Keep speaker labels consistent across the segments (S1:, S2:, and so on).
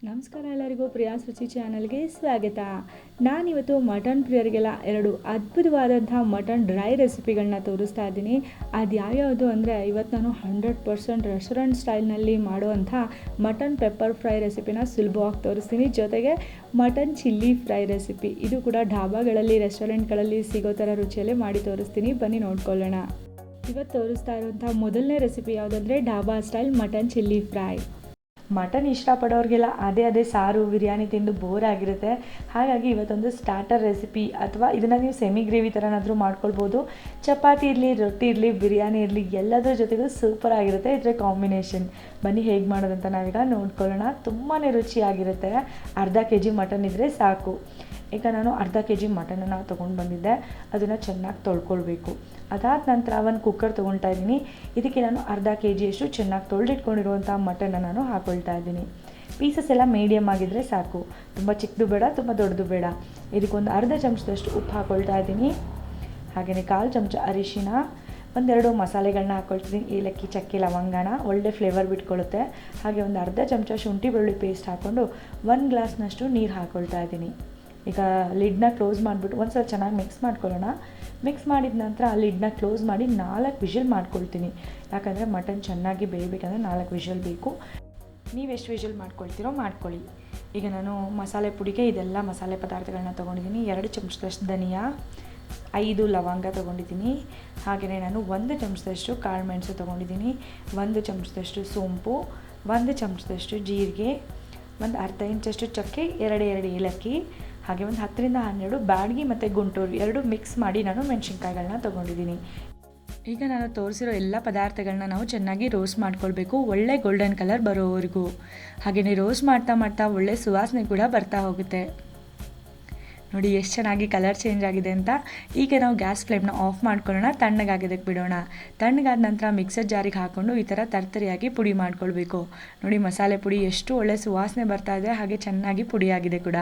S1: ನಮಸ್ಕಾರ ಎಲ್ಲರಿಗೂ ಪ್ರಿಯಾಸ್ ರುಚಿ ಚಾನಲ್ಗೆ ಸ್ವಾಗತ. ನಾನಿವತ್ತು ಮಟನ್ ಪ್ರಿಯರಿಗೆಲ್ಲ ಎರಡು ಅದ್ಭುತವಾದಂಥ ಮಟನ್ ಡ್ರೈ ರೆಸಿಪಿಗಳನ್ನ ತೋರಿಸ್ತಾ ಇದ್ದೀನಿ. ಅದು ಯಾವ್ಯಾವುದು ಅಂದರೆ ಇವತ್ತು ನಾನು 100% ರೆಸ್ಟೋರೆಂಟ್ ಸ್ಟೈಲ್ನಲ್ಲಿ ಮಾಡುವಂಥ ಮಟನ್ ಪೆಪ್ಪರ್ ಫ್ರೈ ರೆಸಿಪಿನ ಸುಲಭವಾಗಿ ತೋರಿಸ್ತೀನಿ. ಜೊತೆಗೆ ಮಟನ್ ಚಿಲ್ಲಿ ಫ್ರೈ ರೆಸಿಪಿ, ಇದು ಕೂಡ ಢಾಬಾಗಳಲ್ಲಿ ರೆಸ್ಟೋರೆಂಟ್ಗಳಲ್ಲಿ ಸಿಗೋ ಥರ ರುಚಿಯಲ್ಲೇ ಮಾಡಿ ತೋರಿಸ್ತೀನಿ. ಬನ್ನಿ ನೋಡ್ಕೊಳ್ಳೋಣ. ಇವತ್ತು ತೋರಿಸ್ತಾ ಇರುವಂಥ ಮೊದಲನೇ ರೆಸಿಪಿ ಯಾವುದಂದರೆ dhaba style mutton chilli fry. Mutton ಇಷ್ಟಪಡೋರಿಗೆಲ್ಲ ಅದೇ ಸಾರು ಬಿರಿಯಾನಿ ತಿಂದು ಬೋರ್ ಆಗಿರುತ್ತೆ. ಹಾಗಾಗಿ ಇವತ್ತೊಂದು ಸ್ಟಾರ್ಟರ್ ರೆಸಿಪಿ, ಅಥವಾ ಇದನ್ನು ನೀವು ಸೆಮಿ ಗ್ರೇವಿ ಥರನಾದರೂ ಮಾಡ್ಕೊಳ್ಬೋದು. ಚಪಾತಿ ಇರಲಿ, ರೊಟ್ಟಿ ಇರಲಿ, ಬಿರಿಯಾನಿ ಇರಲಿ, ಎಲ್ಲದರ ಜೊತೆಗೂ ಸೂಪರ್ ಆಗಿರುತ್ತೆ ಇದರ ಕಾಂಬಿನೇಷನ್. ಬನ್ನಿ ಹೇಗೆ ಮಾಡೋದಂತ ನಾವೀಗ ನೋಡ್ಕೊಳ್ಳೋಣ. ತುಂಬಾ ರುಚಿಯಾಗಿರುತ್ತೆ. ಅರ್ಧ kg ಮಟನ್ ಇದ್ದರೆ ಸಾಕು. ಈಗ ನಾನು ಅರ್ಧ kg ಮಟನನ್ನು ತೊಗೊಂಡು ಬಂದಿದ್ದೆ. ಅದನ್ನು ಚೆನ್ನಾಗಿ ತೊಳ್ಕೊಳ್ಬೇಕು. ಅದಾದ ನಂತರ ಒಂದು ಕುಕ್ಕರ್ ತೊಗೊಳ್ತಾ ಇದ್ದೀನಿ. ಇದಕ್ಕೆ ನಾನು ಅರ್ಧ kgಯಷ್ಟು ಚೆನ್ನಾಗಿ ತೊಳೆದಿಟ್ಕೊಂಡಿರುವಂಥ ಮಟನ್ನ ನಾನು ಹಾಕ್ಕೊಳ್ತಾ ಇದ್ದೀನಿ. ಪೀಸಸ್ ಎಲ್ಲ ಮೀಡಿಯಮ್ ಆಗಿದ್ದರೆ ಸಾಕು. ತುಂಬ ಚಿಕ್ಕದು ಬೇಡ, ತುಂಬ ದೊಡ್ಡದು ಬೇಡ. ಇದಕ್ಕೊಂದು ಅರ್ಧ ಚಮಚದಷ್ಟು ಉಪ್ಪು ಹಾಕ್ಕೊಳ್ತಾ ಇದ್ದೀನಿ. ಹಾಗೆಯೇ 1/4 ಚಮಚ ಅರಿಶಿನ, ಒಂದೆರಡು ಮಸಾಲೆಗಳನ್ನ ಹಾಕ್ಕೊಳ್ತೀನಿ. ಏಲಕ್ಕಿ, ಚಕ್ಕೆ, ಲವಂಗನ ಒಳ್ಳೆ ಫ್ಲೇವರ್ ಬಿಟ್ಕೊಳ್ಳುತ್ತೆ. ಹಾಗೆ ಒಂದು ಅರ್ಧ ಚಮಚ ಶುಂಠಿ ಬೆಳ್ಳುಳ್ಳಿ ಪೇಸ್ಟ್ ಹಾಕ್ಕೊಂಡು 1 ಗ್ಲಾಸ್ನಷ್ಟು ನೀರು ಹಾಕ್ಕೊಳ್ತಾ ಇದ್ದೀನಿ. ಈಗ ಲಿಡ್ನ ಕ್ಲೋಸ್ ಮಾಡಿಬಿಟ್ಟು ಒಂದು ಸಲ ಚೆನ್ನಾಗಿ ಮಿಕ್ಸ್ ಮಾಡ್ಕೊಳ್ಳೋಣ. ಮಿಕ್ಸ್ ಮಾಡಿದ ನಂತರ ಆ ಲಿಡ್ನ ಕ್ಲೋಸ್ ಮಾಡಿ 4 ವಿಷಲ್ ಮಾಡ್ಕೊಳ್ತೀನಿ. ಯಾಕಂದರೆ ಮಟನ್ ಚೆನ್ನಾಗಿ ಬೇಯಬೇಕಂದ್ರೆ 4 ವಿಷಲ್ ಬೇಕು. ನೀವು ಎಷ್ಟು ವಿಷಲ್ ಮಾಡ್ಕೊಳ್ತೀರೋ ಮಾಡ್ಕೊಳ್ಳಿ. ಈಗ ನಾನು ಮಸಾಲೆ ಪುಡಿಗೆ ಇದೆಲ್ಲ ಮಸಾಲೆ ಪದಾರ್ಥಗಳನ್ನ ತೊಗೊಂಡಿದ್ದೀನಿ. 2 ಚಮಚದಷ್ಟು ಧನಿಯಾ, 5 ಲವಂಗ ತೊಗೊಂಡಿದ್ದೀನಿ. ಹಾಗೆಯೇ ನಾನು 1 ಚಮಚದಷ್ಟು ಕಾಳು ಮೆಣಸು ತೊಗೊಂಡಿದ್ದೀನಿ. 1 ಚಮಚದಷ್ಟು ಸೋಂಪು, 1 ಚಮಚದಷ್ಟು ಜೀರಿಗೆ, ಒಂದು ಅರ್ಧ ಇಂಚಷ್ಟು ಚಕ್ಕೆ, 2 ಏಲಕ್ಕಿ, ಹಾಗೆ ಒಂದು 10ರಿಂದ 12 ಬ್ಯಾಡಗಿ ಮತ್ತು ಗುಂಟೂರು 2 ಮಿಕ್ಸ್ ಮಾಡಿ ನಾನು ಮೆಣಸಿನ್ಕಾಯಿಗಳನ್ನ ತೊಗೊಂಡಿದ್ದೀನಿ. ಈಗ ನಾನು ತೋರಿಸಿರೋ ಎಲ್ಲ ಪದಾರ್ಥಗಳನ್ನ ನಾವು ಚೆನ್ನಾಗಿ ರೋಸ್ಟ್ ಮಾಡ್ಕೊಳ್ಬೇಕು, ಒಳ್ಳೆ ಗೋಲ್ಡನ್ ಕಲರ್ ಬರೋವರೆಗೂ. ಹಾಗೆಯೇ ರೋಸ್ಟ್ ಮಾಡ್ತಾ ಒಳ್ಳೆ ಸುವಾಸನೆ ಕೂಡ ಬರ್ತಾ ಹೋಗುತ್ತೆ. ನೋಡಿ ಎಷ್ಟು ಚೆನ್ನಾಗಿ ಕಲರ್ ಚೇಂಜ್ ಆಗಿದೆ ಅಂತ. ಈಗ ನಾವು ಗ್ಯಾಸ್ ಫ್ಲೇಮ್ನ ಆಫ್ ಮಾಡ್ಕೊಳ್ಳೋಣ, ತಣ್ಣಗಾಗೋದಕ್ಕೆ ಬಿಡೋಣ. ತಣ್ಣಗಾದ ನಂತರ ಮಿಕ್ಸರ್ ಜಾರಿಗೆ ಹಾಕ್ಕೊಂಡು ಈ ಥರ ತರ್ತರಿಯಾಗಿ ಪುಡಿ ಮಾಡ್ಕೊಳ್ಬೇಕು. ನೋಡಿ ಮಸಾಲೆ ಪುಡಿ ಎಷ್ಟು ಒಳ್ಳೆ ಸುವಾಸನೆ ಬರ್ತಾ ಇದೆ, ಹಾಗೆ ಚೆನ್ನಾಗಿ ಪುಡಿಯಾಗಿದೆ ಕೂಡ.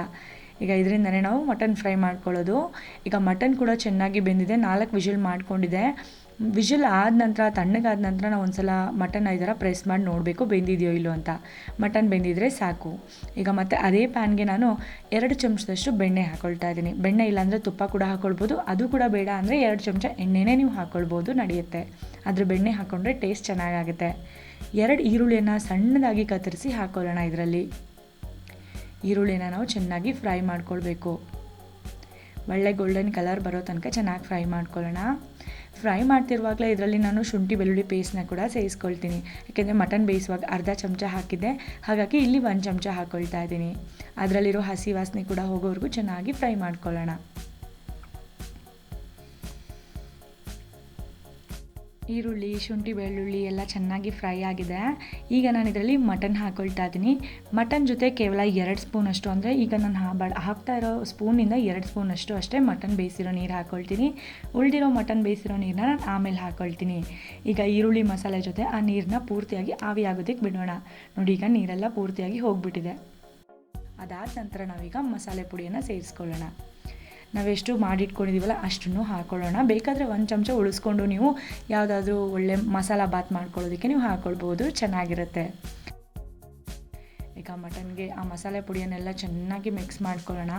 S1: ಈಗ ಇದರಿಂದನೇ ನಾವು ಮಟನ್ ಫ್ರೈ ಮಾಡ್ಕೊಳ್ಳೋದು. ಈಗ ಮಟನ್ ಕೂಡ ಚೆನ್ನಾಗಿ ಬೆಂದಿದೆ. 4 ವಿಷಲ್ ಮಾಡ್ಕೊಂಡಿದೆ. ವಿಷಲ್ ಆದ ನಂತರ, ತಣ್ಣಗಾದ ನಂತರ ನಾವು ಒಂದು ಸಲ ಮಟನ್ ಈ ಥರ ಪ್ರೆಸ್ ಮಾಡಿ ನೋಡಬೇಕು ಬೆಂದಿದೆಯೋ ಇಲ್ಲೋ ಅಂತ. ಮಟನ್ ಬೆಂದಿದ್ರೆ ಸಾಕು. ಈಗ ಮತ್ತೆ ಅದೇ ಪ್ಯಾನ್ಗೆ ನಾನು 2 ಚಮಚದಷ್ಟು ಬೆಣ್ಣೆ ಹಾಕ್ಕೊಳ್ತಾ ಇದ್ದೀನಿ. ಬೆಣ್ಣೆ ಇಲ್ಲಾಂದರೆ ತುಪ್ಪ ಕೂಡ ಹಾಕ್ಕೊಳ್ಬೋದು. ಅದು ಕೂಡ ಬೇಡ ಅಂದರೆ 2 ಚಮಚ ಎಣ್ಣೆನೇ ನೀವು ಹಾಕ್ಕೊಳ್ಬೋದು, ನಡೆಯುತ್ತೆ. ಆದರೆ ಬೆಣ್ಣೆ ಹಾಕ್ಕೊಂಡ್ರೆ ಟೇಸ್ಟ್ ಚೆನ್ನಾಗಾಗುತ್ತೆ. 2 ಈರುಳ್ಳಿಯನ್ನು ಸಣ್ಣದಾಗಿ ಕತ್ತರಿಸಿ ಹಾಕ್ಕೊಳ್ಳೋಣ. ಇದರಲ್ಲಿ ಈರುಳ್ಳಿನ ನಾವು ಚೆನ್ನಾಗಿ ಫ್ರೈ ಮಾಡ್ಕೊಳ್ಬೇಕು. ಒಳ್ಳೆ ಗೋಲ್ಡನ್ ಕಲರ್ ಬರೋ ತನಕ ಚೆನ್ನಾಗಿ ಫ್ರೈ ಮಾಡ್ಕೊಳ್ಳೋಣ. ಫ್ರೈ ಮಾಡ್ತಿರುವಾಗಲೇ ಇದರಲ್ಲಿ ನಾನು ಶುಂಠಿ ಬೆಳ್ಳುಳ್ಳಿ ಪೇಸ್ಟ್ನ ಕೂಡ ಸೇರಿಸ್ಕೊಳ್ತೀನಿ. ಯಾಕೆಂದರೆ ಮಟನ್ ಬೇಯಿಸುವಾಗ ಅರ್ಧ ಚಮಚ ಹಾಕಿದ್ದೆ, ಹಾಗಾಗಿ ಇಲ್ಲಿ 1 ಚಮಚ ಹಾಕ್ಕೊಳ್ತಾ ಇದ್ದೀನಿ. ಅದರಲ್ಲಿರೋ ಹಸಿ ವಾಸನೆ ಕೂಡ ಹೋಗೋವರೆಗೂ ಚೆನ್ನಾಗಿ ಫ್ರೈ ಮಾಡ್ಕೊಳ್ಳೋಣ. ಈರುಳ್ಳಿ, ಶುಂಠಿ ಬೆಳ್ಳುಳ್ಳಿ ಎಲ್ಲ ಚೆನ್ನಾಗಿ ಫ್ರೈ ಆಗಿದೆ. ಈಗ ನಾನು ಇದರಲ್ಲಿ ಮಟನ್ ಹಾಕ್ಕೊಳ್ತಾ ಇದ್ದೀನಿ. ಮಟನ್ ಜೊತೆ ಕೇವಲ 2 ಸ್ಪೂನಷ್ಟು, ಅಂದರೆ ಈಗ ನಾನು ಹಾಕ್ತಾ ಇರೋ ಸ್ಪೂನಿಂದ 2 ಸ್ಪೂನಷ್ಟು ಅಷ್ಟೇ ಮಟನ್ ಬೇಯಿಸಿರೋ ನೀರು ಹಾಕ್ಕೊಳ್ತೀನಿ. ಉಳಿದಿರೋ ಮಟನ್ ಬೇಯಿಸಿರೋ ನೀರನ್ನ ನಾನು ಆಮೇಲೆ ಹಾಕ್ಕೊಳ್ತೀನಿ. ಈಗ ಈರುಳ್ಳಿ ಮಸಾಲೆ ಜೊತೆ ಆ ನೀರನ್ನ ಪೂರ್ತಿಯಾಗಿ ಆವಿಯಾಗೋದಕ್ಕೆ ಬಿಡೋಣ. ನೋಡಿ ಈಗ ನೀರೆಲ್ಲ ಪೂರ್ತಿಯಾಗಿ ಹೋಗಿಬಿಟ್ಟಿದೆ. ಅದಾದ ನಂತರ ನಾವೀಗ ಮಸಾಲೆ ಪುಡಿಯನ್ನು ಸೇರಿಸ್ಕೊಳ್ಳೋಣ. ನಾವೆಷ್ಟು ಮಾಡಿಟ್ಕೊಂಡಿದ್ದೀವಲ್ಲ ಅಷ್ಟನ್ನು ಹಾಕ್ಕೊಳ್ಳೋಣ. ಬೇಕಾದರೆ 1 ಚಮಚ ಉಳಿಸ್ಕೊಂಡು ನೀವು ಯಾವುದಾದ್ರೂ ಒಳ್ಳೆ ಮಸಾಲ ಬಾತ್ ಮಾಡ್ಕೊಳ್ಳೋದಕ್ಕೆ ನೀವು ಹಾಕ್ಕೊಳ್ಬೋದು, ಚೆನ್ನಾಗಿರುತ್ತೆ. ಈಗ ಮಟನ್ಗೆ ಆ ಮಸಾಲೆ ಪುಡಿಯನ್ನೆಲ್ಲ ಚೆನ್ನಾಗಿ ಮಿಕ್ಸ್ ಮಾಡ್ಕೊಳ್ಳೋಣ.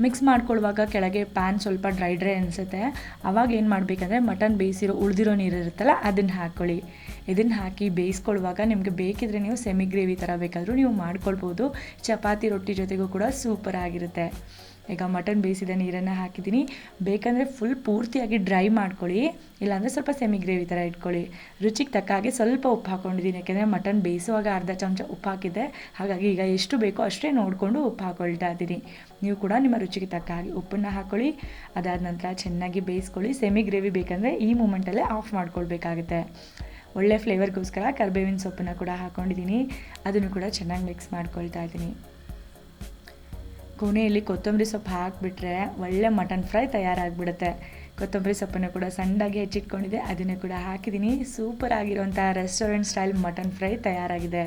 S1: ಮಿಕ್ಸ್ ಮಾಡ್ಕೊಳ್ಳುವಾಗ ಕೆಳಗೆ ಪ್ಯಾನ್ ಸ್ವಲ್ಪ ಡ್ರೈ ಅನಿಸುತ್ತೆ. ಆವಾಗ ಏನು ಮಾಡಬೇಕಂದ್ರೆ ಮಟನ್ ಬೇಯಿಸಿರೋ ಉಳಿದಿರೋ ನೀರು ಇರುತ್ತಲ್ಲ ಅದನ್ನು ಹಾಕ್ಕೊಳ್ಳಿ. ಇದನ್ನು ಹಾಕಿ ಬೇಯಿಸ್ಕೊಳ್ಳುವಾಗ ನಿಮಗೆ ಬೇಕಿದ್ರೆ ನೀವು ಸೆಮಿ ಗ್ರೇವಿ ಥರ ಬೇಕಾದರೂ ನೀವು ಮಾಡ್ಕೊಳ್ಬೋದು. ಚಪಾತಿ ರೊಟ್ಟಿ ಜೊತೆಗೂ ಕೂಡ ಸೂಪರ್ ಆಗಿರುತ್ತೆ. ಈಗ ಮಟನ್ ಬೇಯಿಸಿದ ನೀರನ್ನು ಹಾಕಿದ್ದೀನಿ. ಬೇಕಂದರೆ ಫುಲ್ ಪೂರ್ತಿಯಾಗಿ ಡ್ರೈ ಮಾಡ್ಕೊಳ್ಳಿ, ಇಲ್ಲಾಂದರೆ ಸ್ವಲ್ಪ ಸೆಮಿ ಗ್ರೇವಿ ಥರ ಇಟ್ಕೊಳ್ಳಿ. ರುಚಿಗೆ ತಕ್ಕ ಹಾಗೆ ಸ್ವಲ್ಪ ಉಪ್ಪು ಹಾಕ್ಕೊಂಡಿದ್ದೀನಿ. ಯಾಕೆಂದರೆ ಮಟನ್ ಬೇಯಿಸುವಾಗ ಅರ್ಧ ಚಮಚ ಉಪ್ಪು ಹಾಕಿದ್ದೆ. ಹಾಗಾಗಿ ಈಗ ಎಷ್ಟು ಬೇಕೋ ಅಷ್ಟೇ ನೋಡಿಕೊಂಡು ಉಪ್ಪು ಹಾಕ್ಕೊಳ್ತಾ ಇದ್ದೀನಿ. ನೀವು ಕೂಡ ನಿಮ್ಮ ರುಚಿಗೆ ತಕ್ಕ ಹಾಗೆ ಉಪ್ಪನ್ನು ಹಾಕ್ಕೊಳ್ಳಿ. ಅದಾದ ನಂತರ ಚೆನ್ನಾಗಿ ಬೇಯಿಸ್ಕೊಳ್ಳಿ. ಸೆಮಿ ಗ್ರೇವಿ ಬೇಕಂದರೆ ಈ ಮೂಮೆಂಟಲ್ಲೇ ಆಫ್ ಮಾಡ್ಕೊಳ್ಬೇಕಾಗುತ್ತೆ. ಒಳ್ಳೆ ಫ್ಲೇವರ್ಗೋಸ್ಕರ ಕರಿಬೇವಿನ ಸೊಪ್ಪನ್ನು ಕೂಡ ಹಾಕ್ಕೊಂಡಿದ್ದೀನಿ. ಅದನ್ನು ಕೂಡ ಚೆನ್ನಾಗಿ ಮಿಕ್ಸ್ ಮಾಡ್ಕೊಳ್ತಾ ಇದ್ದೀನಿ. ಕೊನೆಯಲ್ಲಿ ಕೊತ್ತಂಬರಿ ಸೊಪ್ಪು ಹಾಕಿಬಿಟ್ರೆ ಒಳ್ಳೆ ಮಟನ್ ಫ್ರೈ ತಯಾರಾಗಿಬಿಡುತ್ತೆ. ಕೊತ್ತಂಬರಿ ಸೊಪ್ಪನ್ನು ಕೂಡ ಸಣ್ಣದಾಗಿ ಹೆಚ್ಚಿಟ್ಕೊಂಡಿದ್ದೆ, ಅದನ್ನು ಕೂಡ ಹಾಕಿದ್ದೀನಿ. ಸೂಪರ್ ಆಗಿರುವಂಥ ರೆಸ್ಟೋರೆಂಟ್ ಸ್ಟೈಲ್ ಮಟನ್ ಫ್ರೈ ತಯಾರಾಗಿದೆ.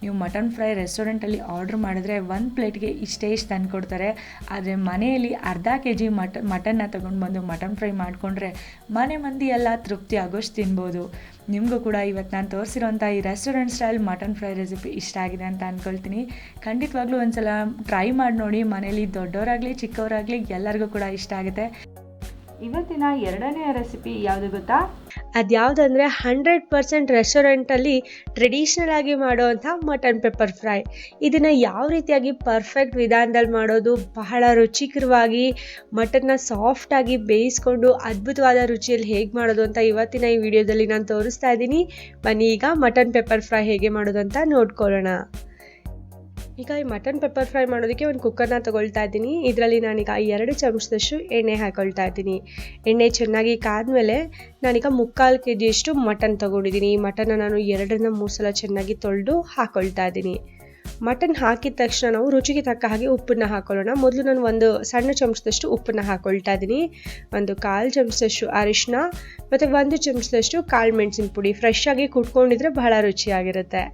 S1: ನೀವು ಮಟನ್ ಫ್ರೈ ರೆಸ್ಟೋರೆಂಟಲ್ಲಿ ಆರ್ಡ್ರ್ ಮಾಡಿದ್ರೆ ಒಂದು ಪ್ಲೇಟ್ಗೆ ಇಷ್ಟೇ ತಂದು ಕೊಡ್ತಾರೆ. ಆದರೆ ಮನೆಯಲ್ಲಿ ಅರ್ಧ kg ಮಟನ್ನ ತೊಗೊಂಡು ಬಂದು ಮಟನ್ ಫ್ರೈ ಮಾಡಿಕೊಂಡ್ರೆ ಮನೆ ಮಂದಿ ಎಲ್ಲ ತೃಪ್ತಿ ಆಗೋಷ್ಟು ತಿನ್ಬೋದು. ನಿಮಗೂ ಕೂಡ ಇವತ್ತು ನಾನು ತೋರಿಸಿರೋಂಥ ಈ restaurant style mutton fry recipe ಇಷ್ಟ ಆಗಿದೆ ಅಂತ ಅಂದ್ಕೊಳ್ತೀನಿ. ಖಂಡಿತವಾಗ್ಲೂ ಒಂದ್ಸಲ ಟ್ರೈ ಮಾಡಿ ನೋಡಿ. ಮನೇಲಿ ದೊಡ್ಡವರಾಗಲಿ ಚಿಕ್ಕವರಾಗಲಿ ಎಲ್ಲರಿಗೂ ಕೂಡ ಇಷ್ಟ ಆಗುತ್ತೆ. ಇವತ್ತಿನ ಎರಡನೇ ರೆಸಿಪಿ ಯಾವುದು ಗೊತ್ತಾ?
S2: ಅದ್ಯಾವುದಂದರೆ 100% ರೆಸ್ಟೋರೆಂಟಲ್ಲಿ ಟ್ರೆಡಿಷ್ನಲ್ ಆಗಿ ಮಾಡೋವಂಥ ಮಟನ್ ಪೆಪ್ಪರ್ ಫ್ರೈ. ಇದನ್ನು ಯಾವ ರೀತಿಯಾಗಿ ಪರ್ಫೆಕ್ಟ್ ವಿಧಾನದಲ್ಲಿ ಮಾಡೋದು, ಬಹಳ ರುಚಿಕರವಾಗಿ ಮಟನ್ನ ಸಾಫ್ಟಾಗಿ ಬೇಯಿಸ್ಕೊಂಡು ಅದ್ಭುತವಾದ ರುಚಿಯಲ್ಲಿ ಹೇಗೆ ಮಾಡೋದು ಅಂತ ಇವತ್ತಿನ ಈ ವಿಡಿಯೋದಲ್ಲಿ ನಾನು ತೋರಿಸ್ತಾ ಇದ್ದೀನಿ. ಬನ್ನಿ ಈಗ ಮಟನ್ ಪೆಪ್ಪರ್ ಫ್ರೈ ಹೇಗೆ ಮಾಡೋದು ಅಂತ ನೋಡ್ಕೊಳ್ಳೋಣ. ಈಗ ಈ ಮಟನ್ ಪೆಪ್ಪರ್ ಫ್ರೈ ಮಾಡೋದಕ್ಕೆ ಒಂದು ಕುಕ್ಕರ್ನ ತೊಗೊಳ್ತಾ ಇದ್ದೀನಿ. ಇದರಲ್ಲಿ ನಾನೀಗ 2 ಚಮಚದಷ್ಟು ಎಣ್ಣೆ ಹಾಕೊಳ್ತಾ ಇದ್ದೀನಿ. ಎಣ್ಣೆ ಚೆನ್ನಾಗಿ ಕಾದ್ಮೇಲೆ ನಾನೀಗ 3/4 kg ಮಟನ್ ತೊಗೊಂಡಿದ್ದೀನಿ. ಈ ಮಟನ್ನ ನಾನು 2-3 ಸಲ ಚೆನ್ನಾಗಿ ತೊಳೆದು ಹಾಕೊಳ್ತಾ ಇದ್ದೀನಿ. ಮಟನ್ ಹಾಕಿದ ತಕ್ಷಣ ನಾವು ರುಚಿಗೆ ತಕ್ಕ ಹಾಗೆ ಉಪ್ಪನ್ನು ಹಾಕೊಳ್ಳೋಣ. ಮೊದಲು ನಾನು ಒಂದು ಸಣ್ಣ ಚಮಚದಷ್ಟು ಉಪ್ಪನ್ನು ಹಾಕೊಳ್ತಾ ಇದ್ದೀನಿ, 1/4 ಚಮಚದಷ್ಟು ಅರಿಶಿನ ಮತ್ತು 1 ಚಮಚದಷ್ಟು ಕಾಳು ಮೆಣಸಿನ ಪುಡಿ. ಫ್ರೆಶ್ ಆಗಿ ಕುಟ್ಕೊಂಡಿದ್ರೆ ಬಹಳ ರುಚಿಯಾಗಿರುತ್ತೆ.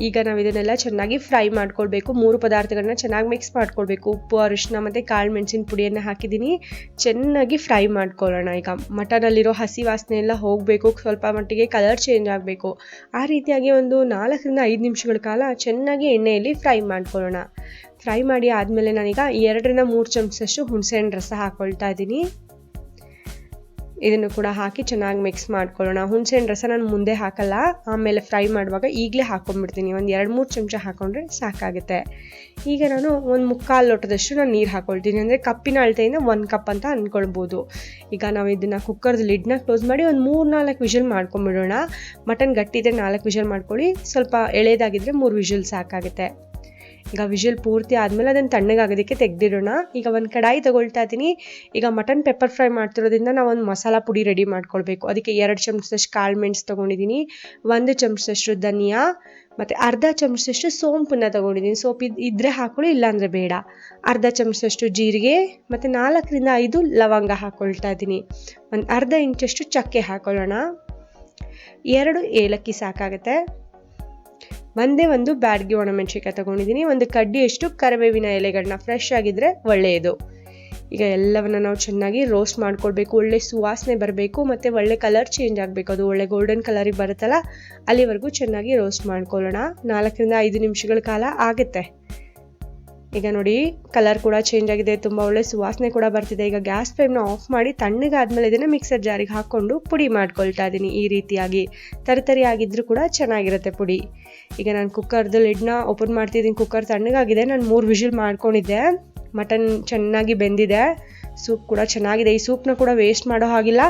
S2: ಈಗ ನಾವು ಇದನ್ನೆಲ್ಲ ಚೆನ್ನಾಗಿ ಫ್ರೈ ಮಾಡ್ಕೊಳ್ಬೇಕು. 3 ಪದಾರ್ಥಗಳನ್ನ ಚೆನ್ನಾಗಿ ಮಿಕ್ಸ್ ಮಾಡ್ಕೊಳ್ಬೇಕು. ಉಪ್ಪು, ಅರಿಶಿನ ಮತ್ತು ಕಾಳು ಮೆಣಸಿನ ಪುಡಿಯನ್ನು ಹಾಕಿದ್ದೀನಿ. ಚೆನ್ನಾಗಿ ಫ್ರೈ ಮಾಡ್ಕೊಳ್ಳೋಣ. ಈಗ ಮಟನಲ್ಲಿರೋ ಹಸಿ ವಾಸನೆ ಎಲ್ಲ ಹೋಗಬೇಕು, ಸ್ವಲ್ಪ ಮಟ್ಟಿಗೆ ಕಲರ್ ಚೇಂಜ್ ಆಗಬೇಕು. ಆ ರೀತಿಯಾಗಿ ಒಂದು 4-5 ನಿಮಿಷಗಳ ಕಾಲ ಚೆನ್ನಾಗಿ ಎಣ್ಣೆಯಲ್ಲಿ ಫ್ರೈ ಮಾಡ್ಕೊಳ್ಳೋಣ. ಫ್ರೈ ಮಾಡಿ ಆದಮೇಲೆ ನಾನೀಗ 2-3 ಚಮಚದಷ್ಟು ಹುಣಸೆಹಣ್ಣು ರಸ ಹಾಕ್ಕೊಳ್ತಾ ಇದ್ದೀನಿ. ಇದನ್ನು ಕೂಡ ಹಾಕಿ ಚೆನ್ನಾಗಿ ಮಿಕ್ಸ್ ಮಾಡ್ಕೊಳ್ಳೋಣ. ಹುಣಸೆಹಣ್ಣು ರಸ ನಾನು ಮುಂದೆ ಹಾಕಲ್ಲ, ಆಮೇಲೆ ಫ್ರೈ ಮಾಡುವಾಗ ಈಗಲೇ ಹಾಕೊಂಡ್ಬಿಡ್ತೀನಿ. ಒಂದು 2-3 ಚಮಚ ಹಾಕೊಂಡ್ರೆ ಸಾಕಾಗುತ್ತೆ. ಈಗ ನಾನು ಒಂದು 3/4 ಲೋಟದಷ್ಟು ನಾನು ನೀರು ಹಾಕ್ಕೊಳ್ತೀನಿ. ಅಂದರೆ ಕಪ್ಪಿನ ಅಳತೆಯಿಂದ 1 ಕಪ್ ಅಂತ ಅಂದ್ಕೊಳ್ಬೋದು. ಈಗ ನಾವು ಇದನ್ನು ಕುಕ್ಕರ್ದು ಲಿಡ್ನ ಕ್ಲೋಸ್ ಮಾಡಿ ಒಂದು 3-4 ವಿಷಲ್ ಮಾಡ್ಕೊಂಬಿಡೋಣ. ಮಟನ್ ಗಟ್ಟಿ ಇದ್ದರೆ 4 ವಿಷಲ್ ಮಾಡ್ಕೊಳ್ಳಿ, ಸ್ವಲ್ಪ ಎಳೆದಾಗಿದ್ದರೆ 3 ವಿಷಲ್ ಸಾಕಾಗುತ್ತೆ. ಈಗ ವಿಷಲ್ ಪೂರ್ತಿ ಆದಮೇಲೆ ಅದನ್ನು ತಣ್ಣಗಾಗೋದಕ್ಕೆ ತೆಗೆದಿಡೋಣ. ಈಗ ಒಂದು ಕಡಾಯಿ ತೊಗೊಳ್ತಾ ಇದ್ದೀನಿ. ಈಗ ಮಟನ್ ಪೆಪ್ಪರ್ ಫ್ರೈ ಮಾಡ್ತಿರೋದ್ರಿಂದ ನಾವು ಒಂದು ಮಸಾಲ ಪುಡಿ ರೆಡಿ ಮಾಡ್ಕೊಳ್ಬೇಕು. ಅದಕ್ಕೆ 2 ಚಮಚದಷ್ಟು ಕಾಳು ಮೆಣಸು ತೊಗೊಂಡಿದ್ದೀನಿ, 1 ಚಮಚದಷ್ಟು ಧನಿಯಾ ಮತ್ತು ಅರ್ಧ ಚಮಚದಷ್ಟು ಸೋಂಪನ್ನು ತೊಗೊಂಡಿದ್ದೀನಿ. ಸೋಂಪು ಇದ್ದರೆ ಹಾಕ್ಕೊಳ್ಳಿ, ಇಲ್ಲಾಂದರೆ ಬೇಡ. ಅರ್ಧ ಚಮಚದಷ್ಟು ಜೀರಿಗೆ ಮತ್ತು 4-5 ಲವಂಗ ಹಾಕ್ಕೊಳ್ತಾ ಇದ್ದೀನಿ. ಒಂದು ಅರ್ಧ ಇಂಚಷ್ಟು ಚಕ್ಕೆ ಹಾಕ್ಕೊಳ್ಳೋಣ. 2 ಏಲಕ್ಕಿ ಸಾಕಾಗುತ್ತೆ. ಒಂದೇ ಒಂದು ಬ್ಯಾಡಗಿ ಒಣಮೆಣಸಿನ್ಕಾಯಿ ತೊಗೊಂಡಿದ್ದೀನಿ. ಒಂದು ಕಡ್ಡಿಯಷ್ಟು ಕರಿಬೇವಿನ ಎಲೆಗಳನ್ನ, ಫ್ರೆಶ್ ಆಗಿದ್ದರೆ ಒಳ್ಳೆಯದು. ಈಗ ಎಲ್ಲವನ್ನು ನಾವು ಚೆನ್ನಾಗಿ ರೋಸ್ಟ್ ಮಾಡ್ಕೊಳ್ಬೇಕು. ಒಳ್ಳೆ ಸುವಾಸನೆ ಬರಬೇಕು ಮತ್ತು ಒಳ್ಳೆ ಕಲರ್ ಚೇಂಜ್ ಆಗಬೇಕು. ಅದು ಒಳ್ಳೆ ಗೋಲ್ಡನ್ ಕಲರಿಗೆ ಬರುತ್ತಲ್ಲ, ಅಲ್ಲಿವರೆಗೂ ಚೆನ್ನಾಗಿ ರೋಸ್ಟ್ ಮಾಡ್ಕೊಳ್ಳೋಣ. 4-5 ನಿಮಿಷಗಳ ಕಾಲ ಆಗುತ್ತೆ. ಈಗ ನೋಡಿ, ಕಲರ್ ಕೂಡ ಚೇಂಜ್ ಆಗಿದೆ, ತುಂಬ ಒಳ್ಳೆ ಸುವಾಸನೆ ಕೂಡ ಬರ್ತಿದೆ. ಈಗ ಗ್ಯಾಸ್ ಫ್ಲೇಮ್ನ ಆಫ್ ಮಾಡಿ ತಣ್ಣಗಾದ್ಮೇಲೆ ಇದನ್ನು ಮಿಕ್ಸರ್ ಜಾರಿಗೆ ಹಾಕ್ಕೊಂಡು ಪುಡಿ ಮಾಡ್ಕೊಳ್ತಾ ಇದ್ದೀನಿ. ಈ ರೀತಿಯಾಗಿ ತರಿ ಆಗಿದ್ರೂ ಕೂಡ ಚೆನ್ನಾಗಿರುತ್ತೆ ಪುಡಿ. ಈಗ ನಾನು ಕುಕ್ಕರ್ದು ಲಿಡ್ನ ಓಪನ್ ಮಾಡ್ತಿದ್ದೀನಿ. ಕುಕ್ಕರ್ ತಣ್ಣಗಾಗಿದೆ. ನಾನು 3 ವಿಷಲ್ ಮಾಡ್ಕೊಂಡಿದ್ದೆ. ಮಟನ್ ಚೆನ್ನಾಗಿ ಬೆಂದಿದೆ. ಸೂಪ್ ಕೂಡ ಚೆನ್ನಾಗಿದೆ. ಈ ಸೂಪ್ನ ಕೂಡ ವೇಸ್ಟ್ ಮಾಡೋ ಹಾಗಿಲ್ಲ.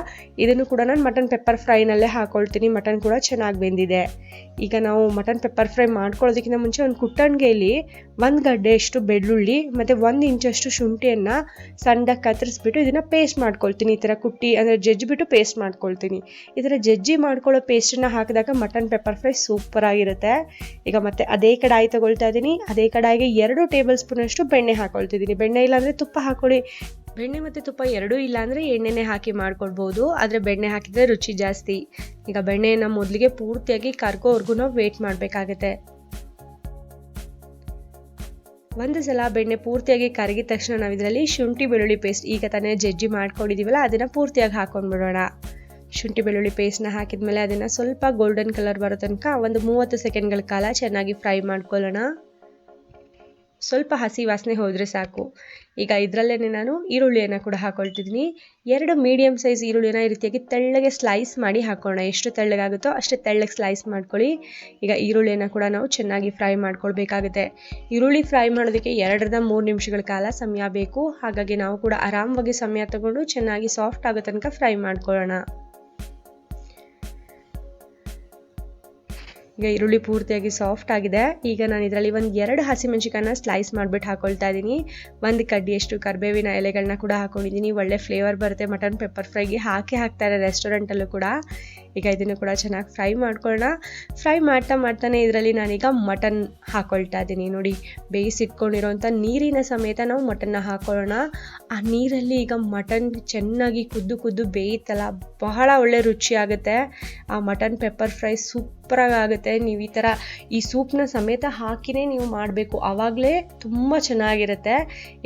S2: ಇದನ್ನು ಕೂಡ ನಾನು ಮಟನ್ ಪೆಪ್ಪರ್ ಫ್ರೈನಲ್ಲೇ ಹಾಕ್ಕೊಳ್ತೀನಿ. ಮಟನ್ ಕೂಡ ಚೆನ್ನಾಗಿ ಬೆಂದಿದೆ. ಈಗ ನಾವು ಮಟನ್ ಪೆಪ್ಪರ್ ಫ್ರೈ ಮಾಡ್ಕೊಳ್ಳೋದಕ್ಕಿಂತ ಮುಂಚೆ ಒಂದು ಕುಟ್ಟಣಿಗೆಯಲ್ಲಿ 1 ಗಡ್ಡೆಯಷ್ಟು ಬೆಳ್ಳುಳ್ಳಿ ಮತ್ತು 1 ಇಂಚಷ್ಟು ಶುಂಠಿಯನ್ನು ಸಣ್ಣದಾಗಿ ಕತ್ತರಿಸ್ಬಿಟ್ಟು ಇದನ್ನು ಪೇಸ್ಟ್ ಮಾಡ್ಕೊಳ್ತೀನಿ. ಈ ಥರ ಕುಟ್ಟಿ ಅಂದರೆ ಜಜ್ಜಿಬಿಟ್ಟು ಪೇಸ್ಟ್ ಮಾಡ್ಕೊಳ್ತೀನಿ. ಈ ಥರ ಜಜ್ಜಿ ಮಾಡ್ಕೊಳ್ಳೋ ಪೇಸ್ಟನ್ನು ಹಾಕಿದಾಗ ಮಟನ್ ಪೆಪ್ಪರ್ ಫ್ರೈ ಸೂಪರಾಗಿರುತ್ತೆ. ಈಗ ಮತ್ತೆ ಅದೇ ಕಡಾಯಿ ತೊಗೊಳ್ತಾ ಇದ್ದೀನಿ. ಅದೇ ಕಡಾಯಿಗೆ 2 ಟೇಬಲ್ ಸ್ಪೂನಷ್ಟು ಬೆಣ್ಣೆ ಹಾಕ್ಕೊಳ್ತಿದ್ದೀನಿ. ಬೆಣ್ಣೆ ಇಲ್ಲಾಂದರೆ ತುಪ್ಪ ಹಾಕ್ಕೊಳ್ಳಿ. ಬೆಣ್ಣೆ ಮತ್ತು ತುಪ್ಪ ಎರಡೂ ಇಲ್ಲಾಂದರೆ ಎಣ್ಣೆನೇ ಹಾಕಿ ಮಾಡ್ಕೊಳ್ಬೋದು, ಆದರೆ ಬೆಣ್ಣೆ ಹಾಕಿದರೆ ರುಚಿ ಜಾಸ್ತಿ. ಈಗ ಬೆಣ್ಣೆಯನ್ನು ಮೊದಲಿಗೆ ಪೂರ್ತಿಯಾಗಿ ಕರ್ಗೋವರೆಗೂ ನಾವು ವೇಟ್ ಮಾಡಬೇಕಾಗತ್ತೆ. ಒಂದು ಸಲ ಬೆಣ್ಣೆ ಪೂರ್ತಿಯಾಗಿ ಕರಗಿದ ತಕ್ಷಣ ನಾವು ಇದರಲ್ಲಿ ಶುಂಠಿ ಬೆಳ್ಳುಳ್ಳಿ ಪೇಸ್ಟ್ ಈಗ ತಾನೇ ಜಜ್ಜಿ ಮಾಡ್ಕೊಂಡಿದ್ದೀವಲ್ಲ, ಅದನ್ನು ಪೂರ್ತಿಯಾಗಿ ಹಾಕೊಂಡ್ಬಿಡೋಣ. ಶುಂಠಿ ಬೆಳ್ಳುಳ್ಳಿ ಪೇಸ್ಟ್ನ ಹಾಕಿದ್ಮೇಲೆ ಅದನ್ನು ಸ್ವಲ್ಪ ಗೋಲ್ಡನ್ ಕಲರ್ ಬರೋ ತನಕ ಒಂದು 30 ಸೆಕೆಂಡ್ಗಳ ಕಾಲ ಚೆನ್ನಾಗಿ ಫ್ರೈ ಮಾಡ್ಕೊಳ್ಳೋಣ. ಸ್ವಲ್ಪ ಹಸಿ ವಾಸನೆ ಹೋದರೆ ಸಾಕು. ಈಗ ಇದರಲ್ಲೇ ನಾನು ಈರುಳ್ಳಿಯನ್ನು ಕೂಡ ಹಾಕ್ಕೊಳ್ತಿದ್ದೀನಿ. 2 ಮೀಡಿಯಮ್ ಸೈಜ್ ಈರುಳ್ಳಿನ ಈ ರೀತಿಯಾಗಿ ತೆಳ್ಳಗೆ ಸ್ಲೈಸ್ ಮಾಡಿ ಹಾಕೋಣ. ಎಷ್ಟು ತೆಳ್ಳಗಾಗುತ್ತೋ ಅಷ್ಟೇ ತೆಳ್ಳಗೆ ಸ್ಲೈಸ್ ಮಾಡ್ಕೊಳ್ಳಿ. ಈಗ ಈರುಳ್ಳಿಯನ್ನು ಕೂಡ ನಾವು ಚೆನ್ನಾಗಿ ಫ್ರೈ ಮಾಡ್ಕೊಳ್ಬೇಕಾಗುತ್ತೆ. ಈರುಳ್ಳಿ ಫ್ರೈ ಮಾಡೋದಕ್ಕೆ 2-3 ನಿಮಿಷಗಳ ಕಾಲ ಸಮಯ ಬೇಕು. ಹಾಗಾಗಿ ನಾವು ಕೂಡ ಆರಾಮವಾಗಿ ಸಮಯ ತಗೊಂಡು ಚೆನ್ನಾಗಿ ಸಾಫ್ಟ್ ಆಗೋ ತನಕ ಫ್ರೈ ಮಾಡ್ಕೊಳ್ಳೋಣ. ಈಗ ಈರುಳ್ಳಿ ಪೂರ್ತಿಯಾಗಿ ಸಾಫ್ಟ್ ಆಗಿದೆ. ಈಗ ನಾನು ಇದರಲ್ಲಿ ಒಂದು 2 ಹಸಿಮೆಣಸಿನಕಾಯಿನ ಸ್ಲೈಸ್ ಮಾಡಿಬಿಟ್ಟು ಹಾಕೊಳ್ತಾ ಇದ್ದೀನಿ. 1 ಕಡ್ಡಿಯಷ್ಟು ಕರಿಬೇವಿನ ಎಲೆಗಳನ್ನ ಕೂಡ ಹಾಕೊಂಡಿದ್ದೀನಿ. ಒಳ್ಳೆ ಫ್ಲೇವರ್ ಬರುತ್ತೆ ಮಟನ್ ಪೆಪ್ಪರ್ ಫ್ರೈಗೆ. ಹಾಕ್ತಾರೆ ರೆಸ್ಟೋರೆಂಟಲ್ಲೂ ಕೂಡ. ಈಗ ಇದನ್ನು ಕೂಡ ಚೆನ್ನಾಗಿ ಫ್ರೈ ಮಾಡ್ಕೊಳ್ಳೋಣ. ಫ್ರೈ ಮಾಡ್ತಾನೆ ಇದರಲ್ಲಿ ನಾನೀಗ ಮಟನ್ ಹಾಕ್ಕೊಳ್ತಾ ಇದ್ದೀನಿ. ನೋಡಿ, ಬೇಯಿಸಿಟ್ಕೊಂಡಿರೋಂಥ ನೀರಿನ ಸಮೇತ ನಾವು ಮಟನ್ನ ಹಾಕ್ಕೊಳ್ಳೋಣ. ಆ ನೀರಲ್ಲಿ ಈಗ ಮಟನ್ ಚೆನ್ನಾಗಿ ಕುದ್ದು ಬೇಯುತ್ತಲ್ಲ, ಬಹಳ ಒಳ್ಳೆ ರುಚಿ ಆಗುತ್ತೆ. ಆ ಮಟನ್ ಪೆಪ್ಪರ್ ಫ್ರೈ ಸೂಪರಾಗಿ ಆಗುತ್ತೆ. ನೀವು ಈ ಥರ ಈ ಸೂಪ್ನ ಸಮೇತ ಹಾಕಿನೇ ನೀವು ಮಾಡಬೇಕು, ಆವಾಗಲೇ ತುಂಬ ಚೆನ್ನಾಗಿರುತ್ತೆ.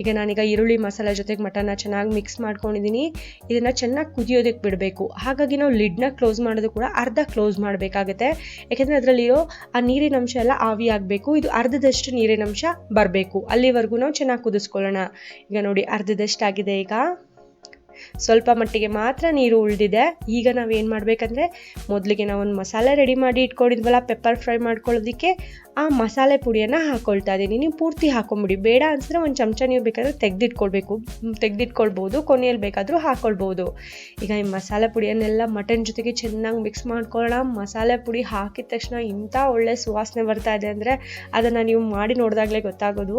S2: ಈಗ ನಾನೀಗ ಈರುಳ್ಳಿ ಮಸಾಲೆ ಜೊತೆಗೆ ಮಟನ್ನ ಚೆನ್ನಾಗಿ ಮಿಕ್ಸ್ ಮಾಡ್ಕೊಂಡಿದ್ದೀನಿ. ಇದನ್ನು ಚೆನ್ನಾಗಿ ಕುದಿಯೋದಕ್ಕೆ ಬಿಡಬೇಕು. ಹಾಗಾಗಿ ನಾವು ಲಿಡ್ನ ಕ್ಲೋಸ್ ಮಾಡೋದು ಕೂಡ ಅರ್ಧ ಕ್ಲೋಸ್ ಮಾಡಬೇಕಾಗುತ್ತೆ. ಯಾಕೆಂದರೆ ಅದರಲ್ಲಿರೋ ಆ ನೀರಿನ ಅಂಶ ಎಲ್ಲ ಆವಿ ಆಗಬೇಕು. ಇದು ಅರ್ಧದಷ್ಟು ನೀರಿನ ಅಂಶ ಬರಬೇಕು, ಅಲ್ಲಿವರೆಗೂ ನಾವು ಚೆನ್ನಾಗಿ ಕುದಿಸ್ಕೊಳ್ಳೋಣ. ಈಗ ನೋಡಿ, ಅರ್ಧದಷ್ಟಾಗಿದೆ. ಈಗ ಸ್ವಲ್ಪ ಮಟ್ಟಿಗೆ ಮಾತ್ರ ನೀರು ಉಳಿದಿದೆ. ಈಗ ನಾವೇನು ಮಾಡಬೇಕಂದ್ರೆ, ಮೊದಲಿಗೆ ನಾವೊಂದು ಮಸಾಲೆ ರೆಡಿ ಮಾಡಿ ಇಟ್ಕೊಂಡಿದ್ವಲ್ಲ ಪೆಪ್ಪರ್ ಫ್ರೈ ಮಾಡ್ಕೊಳ್ಳೋದಕ್ಕೆ, ಆ ಮಸಾಲೆ ಪುಡಿಯನ್ನು ಹಾಕ್ಕೊಳ್ತಾ ಇದ್ದೀನಿ. ನೀವು ಪೂರ್ತಿ ಹಾಕೊಂಬಿಡಿ, ಬೇಡ ಅನಿಸಿದ್ರೆ ಒಂದು ಚಮಚ ನೀವು ಬೇಕಾದರೆ ತೆಗೆದಿಟ್ಕೊಳ್ಬೋದು, ಕೊನೆಯಲ್ಲಿ ಬೇಕಾದರೂ ಹಾಕ್ಕೊಳ್ಬೋದು. ಈಗ ಈ ಮಸಾಲೆ ಪುಡಿಯನ್ನೆಲ್ಲ ಮಟನ್ ಜೊತೆಗೆ ಚೆನ್ನಾಗಿ ಮಿಕ್ಸ್ ಮಾಡ್ಕೊಳ್ಳೋಣ. ಮಸಾಲೆ ಪುಡಿ ಹಾಕಿದ ತಕ್ಷಣ ಇಂಥ ಒಳ್ಳೆ ಸುವಾಸನೆ ಬರ್ತಾ ಇದೆ ಅಂದರೆ ಅದನ್ನು ನೀವು ಮಾಡಿ ನೋಡಿದಾಗಲೇ ಗೊತ್ತಾಗೋದು.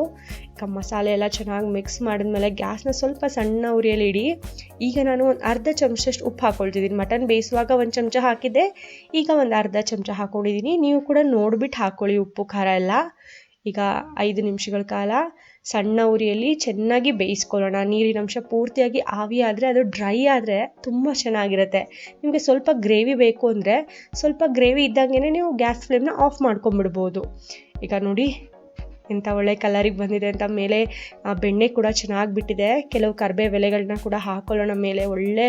S2: ಈಗ ಮಸಾಲೆ ಎಲ್ಲ ಚೆನ್ನಾಗಿ ಮಿಕ್ಸ್ ಮಾಡಿದ್ಮೇಲೆ ಗ್ಯಾಸ್ನ ಸ್ವಲ್ಪ ಸಣ್ಣ ಉರಿಯಲ್ಲಿ ಇಡಿ. ಈಗ ನಾನು ಒಂದು ಅರ್ಧ ಚಮಚದಷ್ಟು ಉಪ್ಪು ಹಾಕ್ಕೊಳ್ತಿದ್ದೀನಿ. ಮಟನ್ ಬೇಯಿಸುವಾಗ ಒಂದು ಚಮಚ ಹಾಕಿದ್ದೆ, ಈಗ ಒಂದು ಅರ್ಧ ಚಮಚ ಹಾಕ್ಕೊಂಡಿದ್ದೀನಿ. ನೀವು ಕೂಡ ನೋಡಿಬಿಟ್ಟು ಹಾಕ್ಕೊಳ್ಳಿ ಉಪ್ಪು ಖಾರ ಎಲ್ಲ. ಈಗ 5 ನಿಮಿಷಗಳ ಕಾಲ ಸಣ್ಣ ಉರಿಯಲ್ಲಿ ಚೆನ್ನಾಗಿ ಬೇಯಿಸ್ಕೊಳ್ಳೋಣ. ನೀರಿನ ಅಂಶ ಪೂರ್ತಿಯಾಗಿ ಆವಿ ಆದರೆ, ಅದು ಡ್ರೈ ಆದರೆ ತುಂಬ ಚೆನ್ನಾಗಿರುತ್ತೆ. ನಿಮಗೆ ಸ್ವಲ್ಪ ಗ್ರೇವಿ ಬೇಕು ಅಂದರೆ ಸ್ವಲ್ಪ ಗ್ರೇವಿ ಇದ್ದಂಗೆ ನೀವು ಗ್ಯಾಸ್ ಫ್ಲೇಮ್ನ ಆಫ್ ಮಾಡ್ಕೊಂಬಿಡ್ಬೋದು. ಈಗ ನೋಡಿ ಎಂಥ ಒಳ್ಳೆ ಕಲರಿಗೆ ಬಂದಿದೆ ಅಂತ. ಮೇಲೆ ಬೆಣ್ಣೆ ಕೂಡ ಚೆನ್ನಾಗಿ ಬಿಟ್ಟಿದೆ. ಕೆಲವು ಕರಿಬೇವು ಎಲೆಗಳನ್ನ ಕೂಡ ಹಾಕ್ಕೊಳ್ಳೋಣ ಮೇಲೆ, ಒಳ್ಳೆ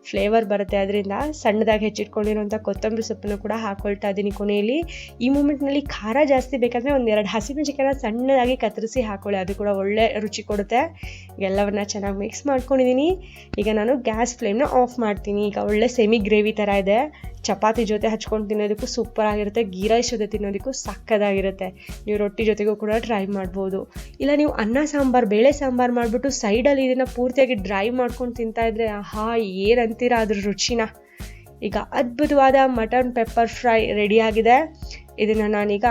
S2: ಫ್ಲೇವರ್ ಬರುತ್ತೆ ಅದರಿಂದ. ಸಣ್ಣದಾಗಿ ಹೆಚ್ಚಿಟ್ಕೊಂಡಿರೋಂಥ ಕೊತ್ತಂಬರಿ ಸೊಪ್ಪನ್ನು ಕೂಡ ಹಾಕ್ಕೊಳ್ತಾ ಇದ್ದೀನಿ ಕೊನೆಯಲ್ಲಿ. ಈ ಮೂಮೆಂಟ್ನಲ್ಲಿ ಖಾರ ಜಾಸ್ತಿ ಬೇಕಂದರೆ 1-2 ಹಸಿಮೆಣಸಿನಕಾಯಿನ ಸಣ್ಣದಾಗಿ ಕತ್ತರಿಸಿ ಹಾಕ್ಕೊಳ್ಳಿ, ಅದು ಕೂಡ ಒಳ್ಳೆ ರುಚಿ ಕೊಡುತ್ತೆ. ಎಲ್ಲವನ್ನ ಚೆನ್ನಾಗಿ ಮಿಕ್ಸ್ ಮಾಡ್ಕೊಂಡಿದ್ದೀನಿ. ಈಗ ನಾನು ಗ್ಯಾಸ್ ಫ್ಲೇಮ್ನ ಆಫ್ ಮಾಡ್ತೀನಿ. ಈಗ ಒಳ್ಳೆ ಸೆಮಿ ಗ್ರೇವಿ ಥರ ಇದೆ. ಚಪಾತಿ ಜೊತೆ ಹಚ್ಕೊಂಡು ತಿನ್ನೋದಕ್ಕೂ ಸೂಪರ್ ಆಗಿರುತ್ತೆ, ಗೀ ರೈಸ್ ಜೊತೆ ತಿನ್ನೋದಕ್ಕೂ ಸಕ್ಕದಾಗಿರುತ್ತೆ. ನೀವು ರೊಟ್ಟಿ ಜೊತೆಗೂ ಕೂಡ ಟ್ರೈ ಮಾಡ್ಬೋದು. ಇಲ್ಲ ನೀವು ಅನ್ನ ಸಾಂಬಾರು, ಬೇಳೆ ಸಾಂಬಾರು ಮಾಡಿಬಿಟ್ಟು ಸೈಡಲ್ಲಿ ಇದನ್ನು ಪೂರ್ತಿಯಾಗಿ ಡ್ರೈ ಮಾಡ್ಕೊಂಡು ತಿಂತಾಯಿದ್ರೆ ಆಹಾ, ಏನಂತೀರ ಅದ್ರ ರುಚಿನ. ಈಗ ಅದ್ಭುತವಾದ ಮಟನ್ ಪೆಪ್ಪರ್ ಫ್ರೈ ರೆಡಿಯಾಗಿದೆ. ಇದನ್ನು ನಾನೀಗ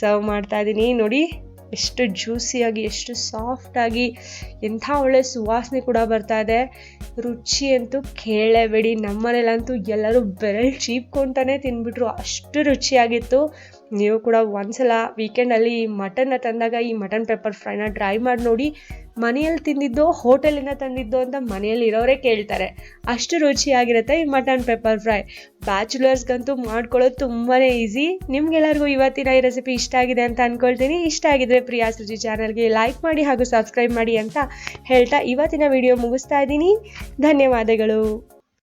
S2: ಸರ್ವ್ ಮಾಡ್ತಾ ಇದ್ದೀನಿ. ನೋಡಿ ಎಷ್ಟು ಜ್ಯೂಸಿಯಾಗಿ, ಎಷ್ಟು ಸಾಫ್ಟಾಗಿ, ಎಂಥ ಒಳ್ಳೆ ಸುವಾಸನೆ ಕೂಡ ಬರ್ತಾ ಇದೆ. ರುಚಿ ಅಂತೂ ಕೇಳಲೇಬೇಡಿ. ನಮ್ಮನೇಲಂತೂ ಎಲ್ಲರೂ ಬೆರಳು ಚೀಪ್ಕೊಂತಾನೆ ತಿಂದ್ಬಿಟ್ರು, ಅಷ್ಟು ರುಚಿಯಾಗಿತ್ತು. ನೀವು ಕೂಡ ಒಂದ್ಸಲ ವೀಕೆಂಡಲ್ಲಿ ಈ ಮಟನ್ನ ತಂದಾಗ ಈ ಮಟನ್ ಪೆಪ್ಪರ್ ಫ್ರೈನ ಟ್ರೈ ಮಾಡಿ ನೋಡಿ. ಮನೆಯಲ್ಲಿ ತಿಂದಿದ್ದೋ ಹೋಟೆಲಿಂದ ತಂದಿದ್ದೋ ಅಂತ ಮನೆಯಲ್ಲಿ ಇರೋರೇ ಕೇಳ್ತಾರೆ, ಅಷ್ಟು ರುಚಿಯಾಗಿರುತ್ತೆ ಈ ಮಟನ್ ಪೆಪ್ಪರ್ ಫ್ರೈ. ಬ್ಯಾಚುಲರ್ಸ್ಗಂತೂ ಮಾಡ್ಕೊಳ್ಳೋದು ತುಂಬಾ ಈಸಿ. ನಿಮ್ಗೆಲ್ಲರಿಗೂ ಇವತ್ತಿನ ಈ ರೆಸಿಪಿ ಇಷ್ಟ ಆಗಿದೆ ಅಂತ ಅಂದ್ಕೊಳ್ತೀನಿ. ಇಷ್ಟ ಆಗಿದ್ರೆ ಪ್ರಿಯಾಸ್ ರುಚಿ ಚಾನಲ್ಗೆ ಲೈಕ್ ಮಾಡಿ ಹಾಗೂ ಸಬ್ಸ್ಕ್ರೈಬ್ ಮಾಡಿ ಅಂತ ಹೇಳ್ತಾ ಇವತ್ತಿನ ವಿಡಿಯೋ ಮುಗಿಸ್ತಾ ಇದ್ದೀನಿ. ಧನ್ಯವಾದಗಳು.